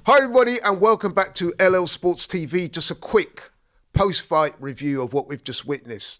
Hi everybody and welcome back to LL Sports TV. Just a quick post-fight review of what we've just witnessed.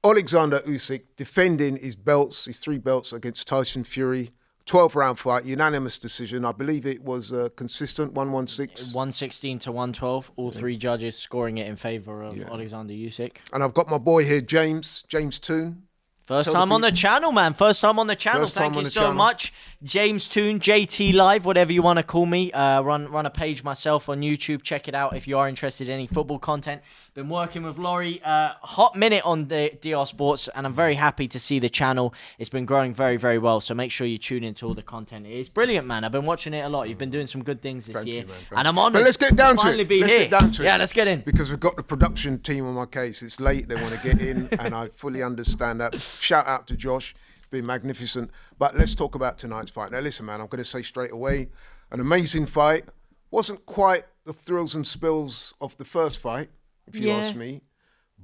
Alexander Usyk defending his belts, his 3 belts against Tyson Fury. 12-round fight, unanimous decision. I believe it was consistent, 116. 116 to 112. All 3 judges scoring it in favour of Alexander Usyk. And I've got my boy here, James Toon. First time on the channel, man. First time on the channel. Thank you so much. James Toon, JT Live, whatever you want to call me. Run a page myself on YouTube. Check it out if you are interested in any football content. Been working with Laurie. Hot minute on the DR Sports, and I'm very happy to see the channel. It's been growing very, very well, so make sure you tune into all the content. It's brilliant, man. I've been watching it a lot. You've been doing some good things this year. And I'm honoured. But let's get down to finally it. Be let's here. get down to it. Yeah, let's get in. Because we've got the production team on my case. It's late. They want to get in, and I fully understand that. Shout out to Josh. Been magnificent. But let's talk about tonight's fight. Now, listen, man, I'm going to say straight away, an amazing fight. Wasn't quite the thrills and spills of the first fight, if you ask me.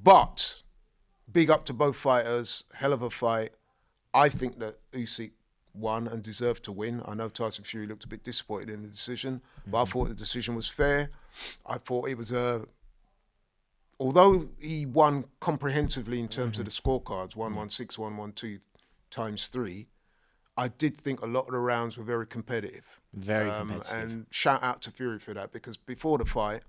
But big up to both fighters. Hell of a fight. I think that Usyk won and deserved to win. I know Tyson Fury looked a bit disappointed in the decision, but I thought the decision was fair. I thought it was although he won comprehensively in terms of the scorecards, 116, 112 times 3, I did think a lot of the rounds were very competitive. Very competitive. And shout out to Fury for that, because before the fight,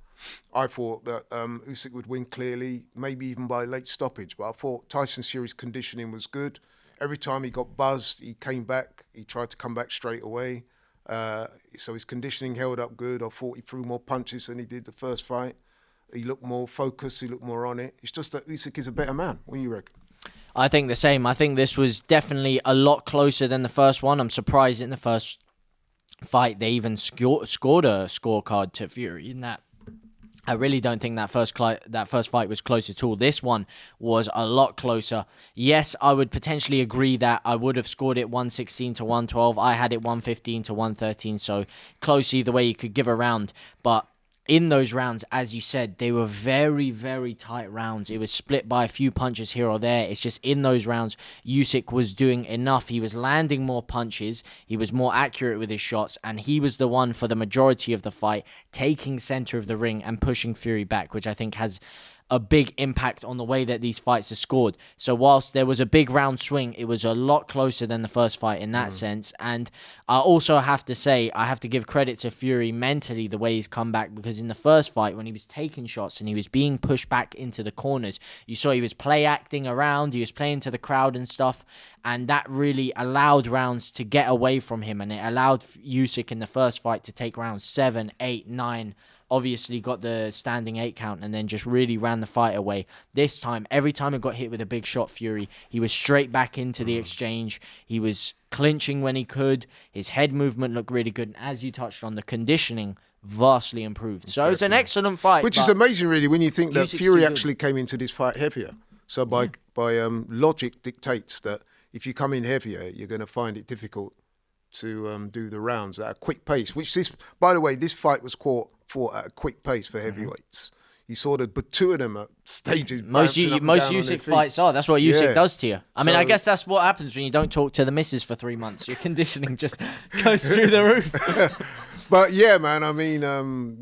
I thought that Usyk would win clearly, maybe even by late stoppage. But I thought Tyson Fury's conditioning was good. Every time he got buzzed, he came back. He tried to come back straight away. So his conditioning held up good. I thought he threw more punches than he did the first fight. He looked more focused. He looked more on it. It's just that Usyk is a better man. What do you reckon? I think the same. I think this was definitely a lot closer than the first one. I'm surprised in the first fight they even scored a scorecard to Fury in that. I really don't think that first fight was close at all. This one was a lot closer. Yes, I would potentially agree that I would have scored it 116 to 112. I had it 115 to 113, so close either way you could give a round. But in those rounds, as you said, they were very, very tight rounds. It was split by a few punches here or there. It's just in those rounds, Usyk was doing enough. He was landing more punches. He was more accurate with his shots. And he was the one for the majority of the fight, taking center of the ring and pushing Fury back, which I think has a big impact on the way that these fights are scored. So whilst there was a big round swing, it was a lot closer than the first fight in that sense. And I also have to say, I have to give credit to Fury mentally, the way he's come back, because in the first fight, when he was taking shots and he was being pushed back into the corners, you saw he was play acting around, he was playing to the crowd and stuff, and that really allowed rounds to get away from him, and it allowed Usyk in the first fight to take rounds 7, 8, 9, obviously got the standing 8 count and then just really ran the fight away. This time, every time it got hit with a big shot, Fury, he was straight back into the exchange. He was clinching when he could. His head movement looked really good. And as you touched on, the conditioning vastly improved. So it's an excellent fight. Which is amazing, really, when you think that Fury actually came into this fight heavier. So by logic dictates that if you come in heavier, you're going to find it difficult to do the rounds at a quick pace. Which by the way, this fight was fought at a quick pace for heavyweights. You saw the two of them at stages. Most Usyk fights are. That's what Usyk does to you. I mean, I guess that's what happens when you don't talk to the missus for 3 months. Your conditioning just goes through the roof. But yeah, man, I mean,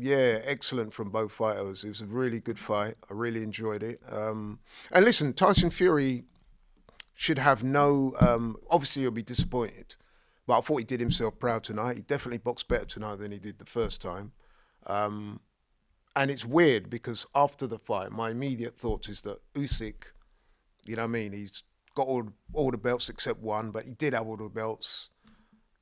excellent from both fighters. It was a really good fight. I really enjoyed it. And listen, Tyson Fury should have no... obviously, he'll be disappointed. But I thought he did himself proud tonight. He definitely boxed better tonight than he did the first time. And it's weird because after the fight, my immediate thought is that Usyk, you know what I mean, he's got all the belts except one, but he did have all the belts.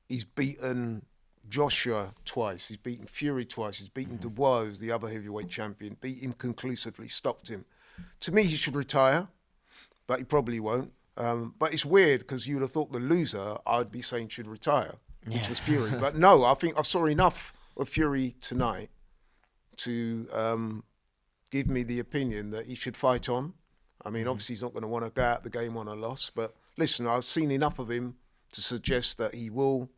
He's beaten Joshua twice. He's beaten Fury twice. He's beaten Dubois, who's the other heavyweight champion, beat him conclusively, stopped him. To me, he should retire, but he probably won't. But it's weird because you would have thought the loser, I'd be saying should retire, which was Fury. But no, I think I saw enough of Fury tonight to give me the opinion that he should fight on. I mean, obviously he's not going to want to go out the game on a loss, but listen, I've seen enough of him to suggest that he will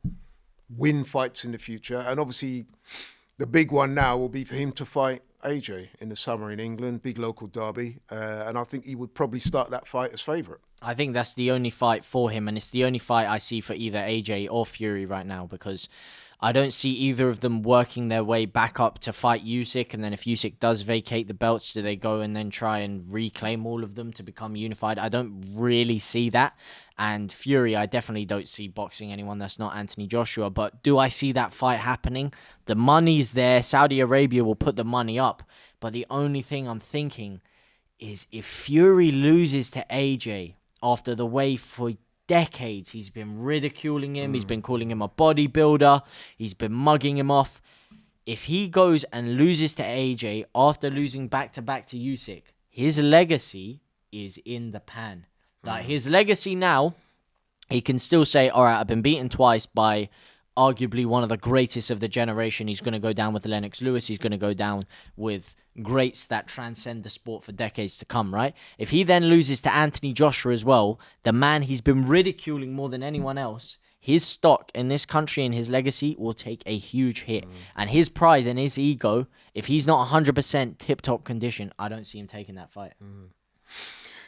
win fights in the future. And obviously the big one now will be for him to fight AJ in the summer in England, big local derby. And I think he would probably start that fight as favourite. I think that's the only fight for him, and it's the only fight I see for either AJ or Fury right now, because I don't see either of them working their way back up to fight Usyk. And then if Usyk does vacate the belts, do they go and then try and reclaim all of them to become unified? I don't really see that. And Fury, I definitely don't see boxing anyone that's not Anthony Joshua. But do I see that fight happening? The money's there. Saudi Arabia will put the money up. But the only thing I'm thinking is if Fury loses to AJ after the way for decades he's been ridiculing him, he's been calling him a bodybuilder, he's been mugging him off. If he goes and loses to AJ after losing back-to-back to Usyk, his legacy is in the pan. Like, his legacy now, he can still say, all right, I've been beaten twice by arguably one of the greatest of the generation. He's going to go down with Lennox Lewis. He's going to go down with greats that transcend the sport for decades to come, right? If he then loses to Anthony Joshua as well, the man he's been ridiculing more than anyone else, his stock in this country and his legacy will take a huge hit. And his pride and his ego, if he's not 100% tip-top condition, I don't see him taking that fight.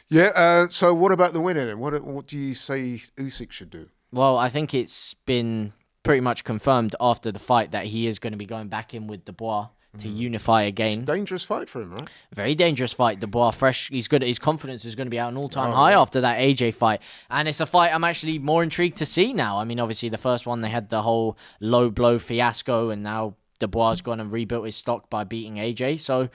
Yeah, so what about the winner then? What do you say Usyk should do? Well, I think it's been pretty much confirmed after the fight that he is going to be going back in with Dubois to unify again. It's a dangerous fight for him, right? Very dangerous fight. Dubois fresh. He's good. His confidence is going to be at an all-time high after that AJ fight. And it's a fight I'm actually more intrigued to see now. I mean, obviously the first one, they had the whole low blow fiasco, and now Dubois has gone and rebuilt his stock by beating AJ. So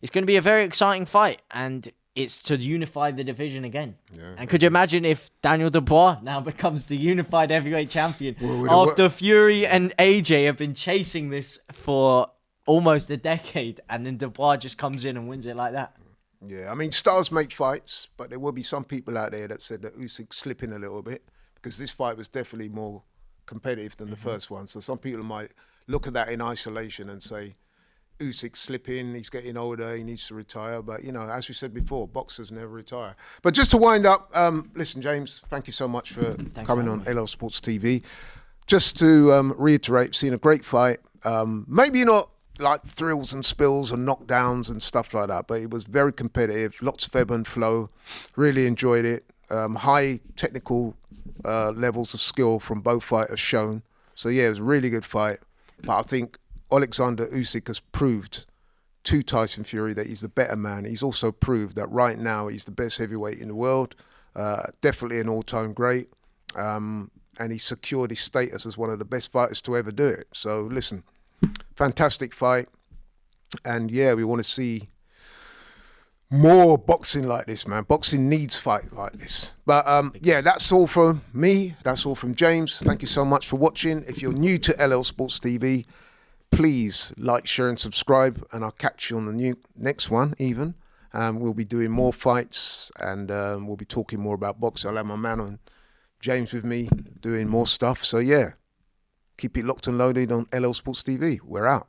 it's going to be a very exciting fight. And it's to unify the division again. Yeah. And could you imagine if Daniel Dubois now becomes the unified heavyweight champion after Fury and AJ have been chasing this for almost a decade, and then Dubois just comes in and wins it like that? Yeah, I mean, stars make fights, but there will be some people out there that said that Usyk's slipping a little bit because this fight was definitely more competitive than the first one. So some people might look at that in isolation and say, Usyk's slipping, he's getting older, he needs to retire. But, you know, as we said before, boxers never retire. But just to wind up, listen, James, thank you so much for coming on LL Sports TV. Just to reiterate, seen a great fight. Maybe not like thrills and spills and knockdowns and stuff like that, but it was very competitive, lots of ebb and flow. Really enjoyed it. High technical levels of skill from both fighters shown. So, yeah, it was a really good fight. But I think Alexander Usyk has proved to Tyson Fury that he's the better man. He's also proved that right now he's the best heavyweight in the world, definitely an all-time great, and he secured his status as one of the best fighters to ever do it. So listen, fantastic fight, and yeah, we want to see more boxing like this, man. Boxing needs fight like this. But yeah, that's all from me. That's all from James. Thank you so much for watching. If you're new to LL Sports TV, please like, share and subscribe, and I'll catch you on the next one even. We'll be doing more fights, and we'll be talking more about boxing. I'll have my man on James with me doing more stuff. So yeah, keep it locked and loaded on LL Sports TV. We're out.